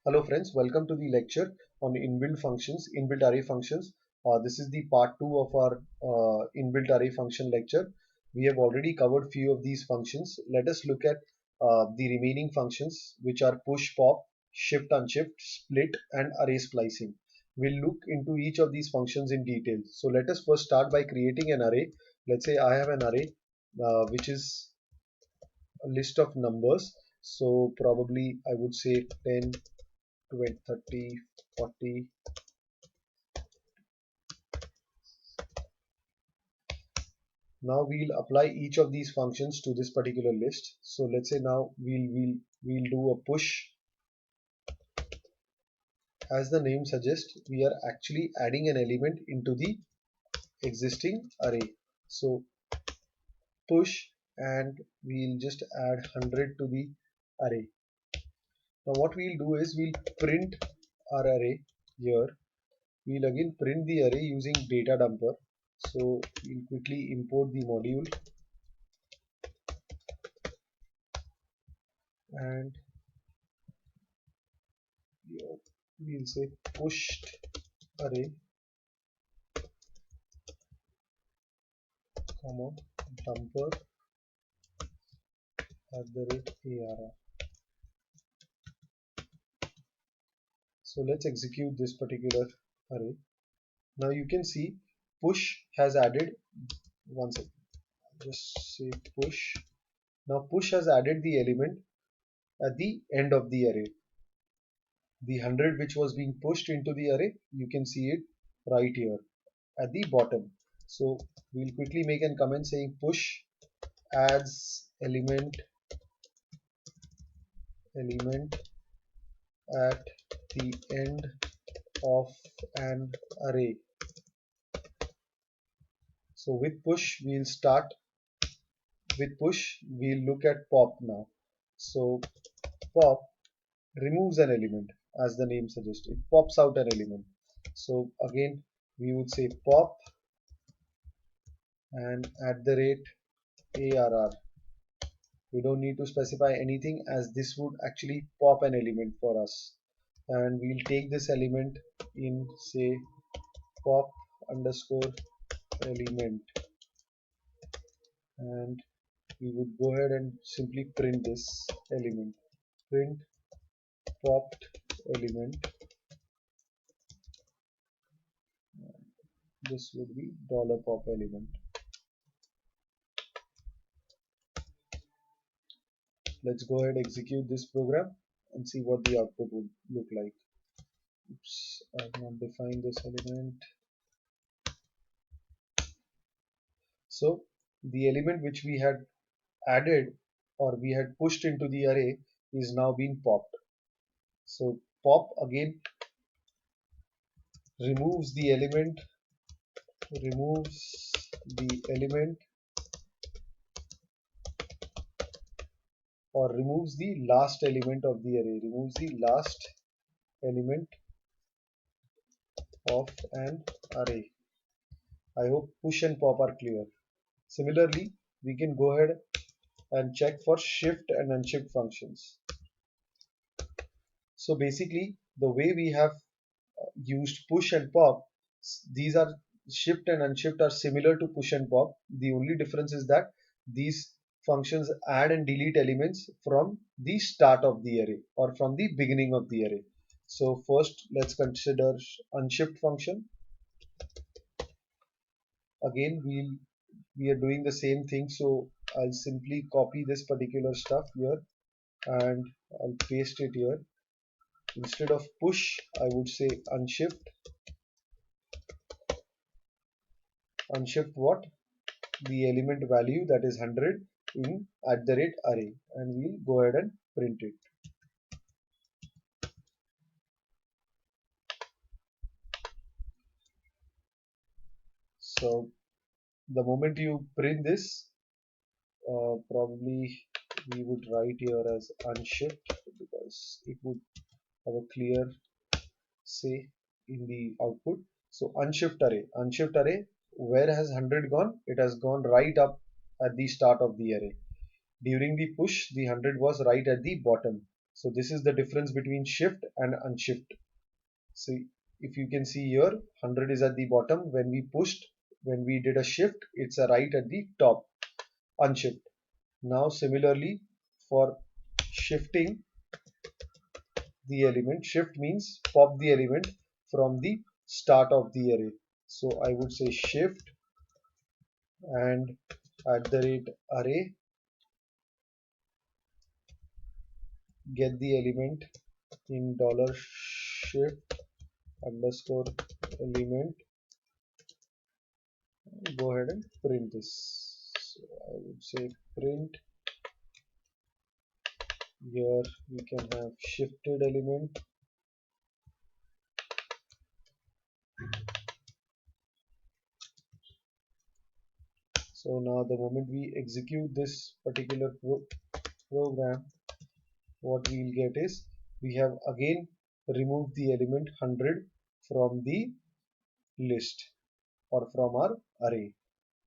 Hello friends, welcome to the lecture on inbuilt functions, inbuilt array functions. This is the part 2 of our inbuilt array function lecture. We have already covered few of these functions. Let us look at the remaining functions, which are push, pop, shift, unshift, split and array splicing. We'll look into each of these functions in detail. So let us first start by creating an array. Let's say I have an array which is a list of numbers. So probably I would say 10, 20, 30, 40. Now we'll apply each of these functions to this particular list. So let's say now we'll do a push. As the name suggests, we are actually adding an element into the existing array. So push, and we'll just add 100 to the array. Now what we'll do is we'll print our array here. We'll again print the array using data dumper. So we'll quickly import the module and here we'll say pushed array comma dumper @arr. So let's execute this particular array. Now you can see push has added, one second, just say push. Now push has added the element at the end of the array. The 100 which was being pushed into the array, you can see it right here at the bottom. So we'll quickly make a comment saying push adds element at the end of an array. So with push we'll look at pop now. So pop removes an element, as the name suggests, it pops out an element. So again we would say pop and @arr. We don't need to specify anything, as this would actually pop an element for us, and we'll take this element in, say, pop underscore element, and we would go ahead and simply print this element. Print popped element. This would be $pop element. Let's go ahead and execute this program and see what the output would look like. Oops, I have not defined this element. So the element which we had added or we had pushed into the array is now being popped. So pop again removes the element or removes the last element of the array, of an array. I hope push and pop are clear. Similarly, we can go ahead and check for shift and unshift functions. So basically the way we have used push and pop, these are shift and unshift are similar to push and pop. The only difference is that these functions add and delete elements from the start of the array or from the beginning of the array. So first let's consider unshift function. Again we are doing the same thing, so I'll simply copy this particular stuff here and I'll paste it here. Instead of push, I would say unshift. Unshift what? The element value, that is 100, in @array, and we'll go ahead and print it. So the moment you print this, probably we would write here as unshift because it would have a clear say in the output. So unshift array, where has 100 gone? It has gone right up at the start of the array. During the push, the 100 was right at the bottom. So this is the difference between shift and unshift. So if you can see here, 100 is at the bottom when we pushed. When we did a shift, it's a right at the top, unshift. Now similarly, for shifting the element, shift means pop the element from the start of the array. So I would say shift and @array, get the element in $shift underscore element. Go ahead and print this. So I would say print. Here we can have shifted element. So now the moment we execute this particular program, what we'll get is we have again removed the element 100 from the list or from our array,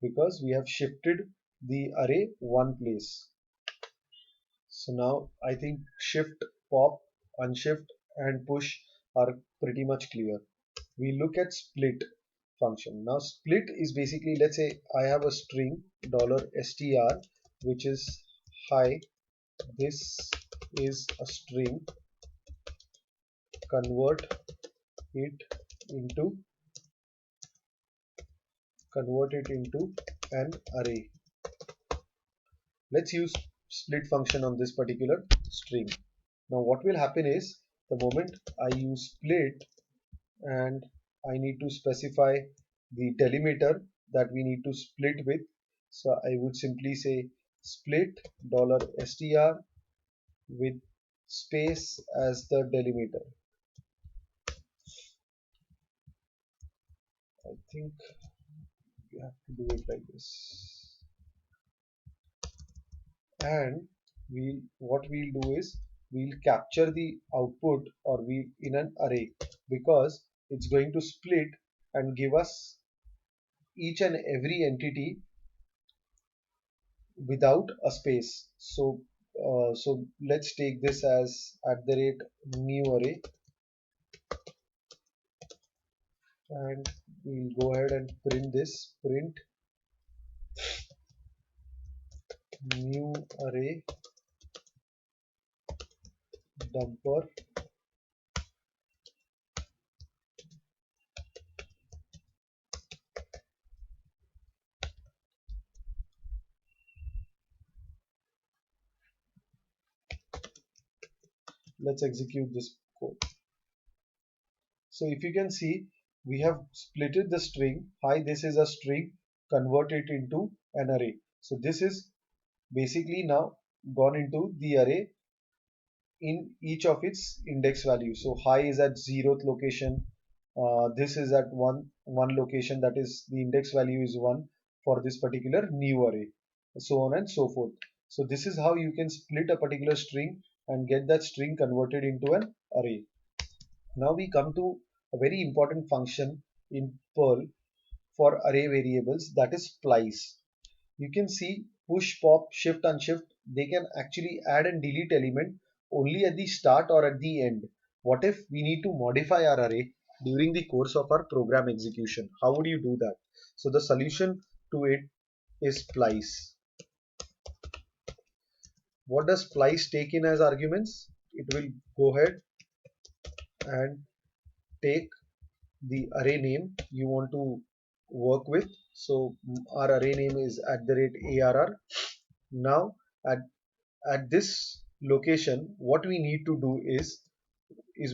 because we have shifted the array one place. So now I think shift, pop, unshift and push are pretty much clear. We look at split function. Now split is basically, let's say I have a string $str which is hi, this is a string, convert it into an array. Let's use split function on this particular string. Now what will happen is, the moment I use split and I need to specify the delimiter that we need to split with, so I would simply say split $str with space as the delimiter. I think we have to do it like this. And what we'll do is we'll capture the output or we in an array, because it's going to split and give us each and every entity without a space. So let's take this as @new array, and we'll go ahead and print this, print new array dumper. Let's execute this code. So if you can see, we have splitted the string. Hi, this is a string, convert it into an array. So this is basically now gone into the array in each of its index value. So hi is at 0th location. This is at one location, that is the index value is 1 for this particular new array, so on and so forth. So this is how you can split a particular string and get that string converted into an array. Now we come to a very important function in Perl for array variables, that is splice. You can see push, pop, shift, unshift, they can actually add and delete element only at the start or at the end. What if we need to modify our array during the course of our program execution? How would you do that? So the solution to it is splice. What does splice take in as arguments? It will go ahead and take the array name you want to work with. So our array name is @arr. Now at this location, what we need to do is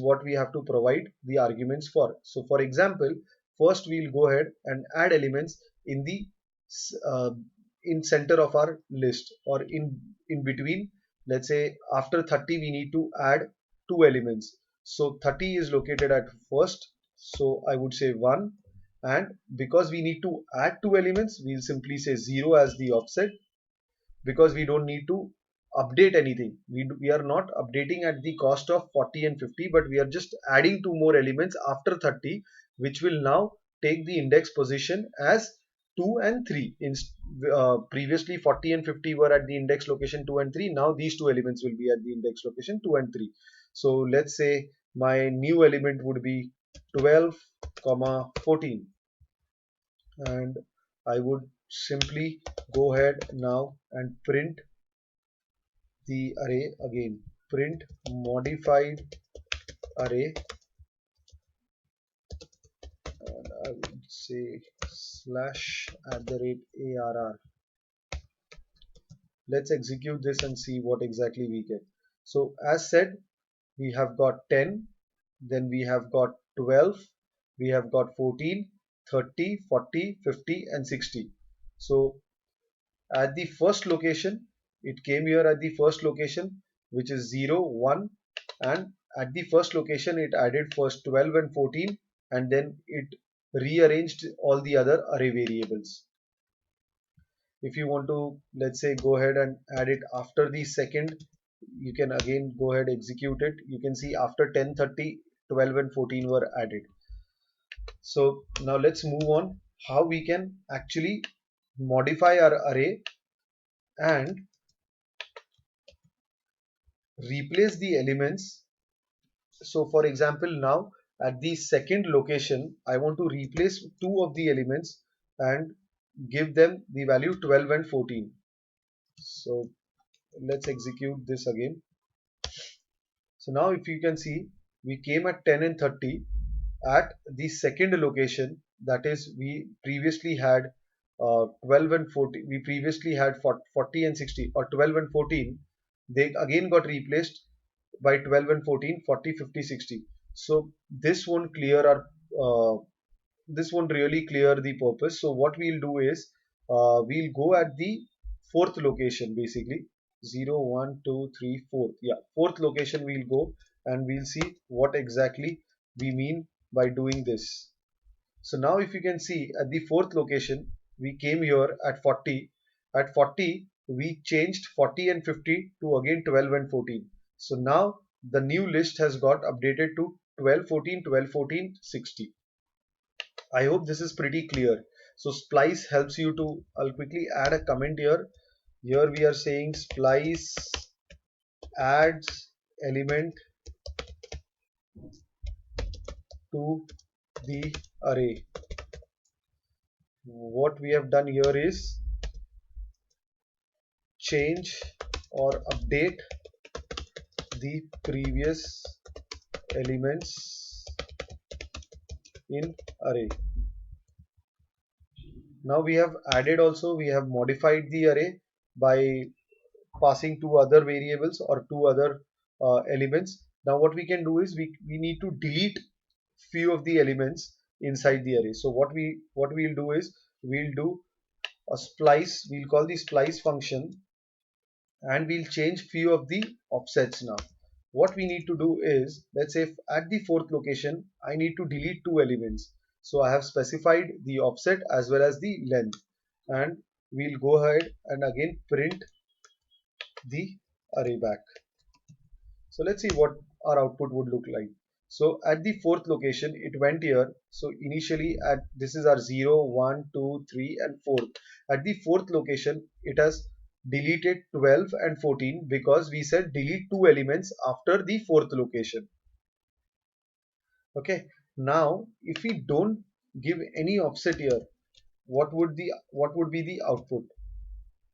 what we have to provide the arguments for. So for example, first we'll go ahead and add elements in the uh, in center of our list, or in between. Let's say after 30 we need to add two elements. So 30 is located at first, so I would say 1, and because we need to add two elements, we'll simply say 0 as the offset, because we don't need to update anything. We are not updating at the cost of 40 and 50, but we are just adding two more elements after 30, which will now take the index position as 2 and 3. Previously 40 and 50 were at the index location 2 and 3. Now these two elements will be at the index location 2 and 3. So let's say my new element would be 12 comma 14, and I would simply go ahead now and print the array again. Print modified array, and I would say slash at the rate arr. Let's execute this and see what exactly we get. So as said, we have got 10, then we have got 12, we have got 14, 30, 40, 50 and 60. So at the first location, it came here at the first location, which is 0, 1, and at the first location it added first 12 and 14, and then it rearranged all the other array variables. If you want to, let's say, go ahead and add it after the second, you can again go ahead execute it. You can see after 10, 30, 12 and 14 were added. So now let's move on how we can actually modify our array and replace the elements. So for example, now at the second location I want to replace two of the elements and give them the value 12 and 14. So let's execute this again. So now if you can see, we came at 10 and 30 at the second location, that is we previously had 12 and 40, we previously had 40 and 60, or 12 and 14, they again got replaced by 12 and 14, 40, 50, 60. So this won't clear our this won't really clear the purpose. So what we'll do is we'll go at the fourth location, basically 0, 1, 2, 3, 4. Yeah, fourth location we'll go and we'll see what exactly we mean by doing this. So now if you can see at the fourth location, we came here at 40. At 40, we changed 40 and 50 to again 12 and 14. So now the new list has got updated to 12, 14, 12, 14, 60. I hope this is pretty clear. So splice helps you to, I'll quickly add a comment here. Here we are saying splice adds element to the array. What we have done here is change or update the previous elements in array. Now we have added also, we have modified the array by passing two other variables or two other elements. Now what we can do is we need to delete few of the elements inside the array. So what we'll do is we'll do a splice, we'll call the splice function, and we'll change few of the offsets. Now what we need to do is, let's say if at the fourth location I need to delete two elements, so I have specified the offset as well as the length, and we'll go ahead and again print the array back. So let's see what our output would look like. So at the fourth location it went here. So initially at this is our 0, 1, 2, 3 and 4. At the fourth location it has deleted 12 and 14 because we said delete two elements after the fourth location. Okay, now if we don't give any offset here, what would be the output?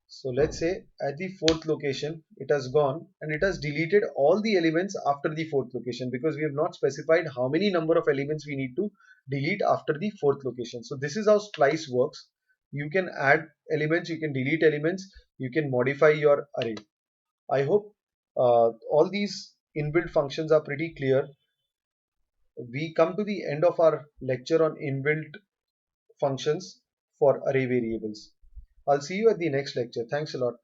So let's say at the fourth location it has gone and it has deleted all the elements after the fourth location, because we have not specified how many number of elements we need to delete after the fourth location. So this is how splice works. You can add elements, you can delete elements, you can modify your array. I hope all these inbuilt functions are pretty clear. We come to the end of our lecture on inbuilt functions for array variables. I'll see you at the next lecture. Thanks a lot.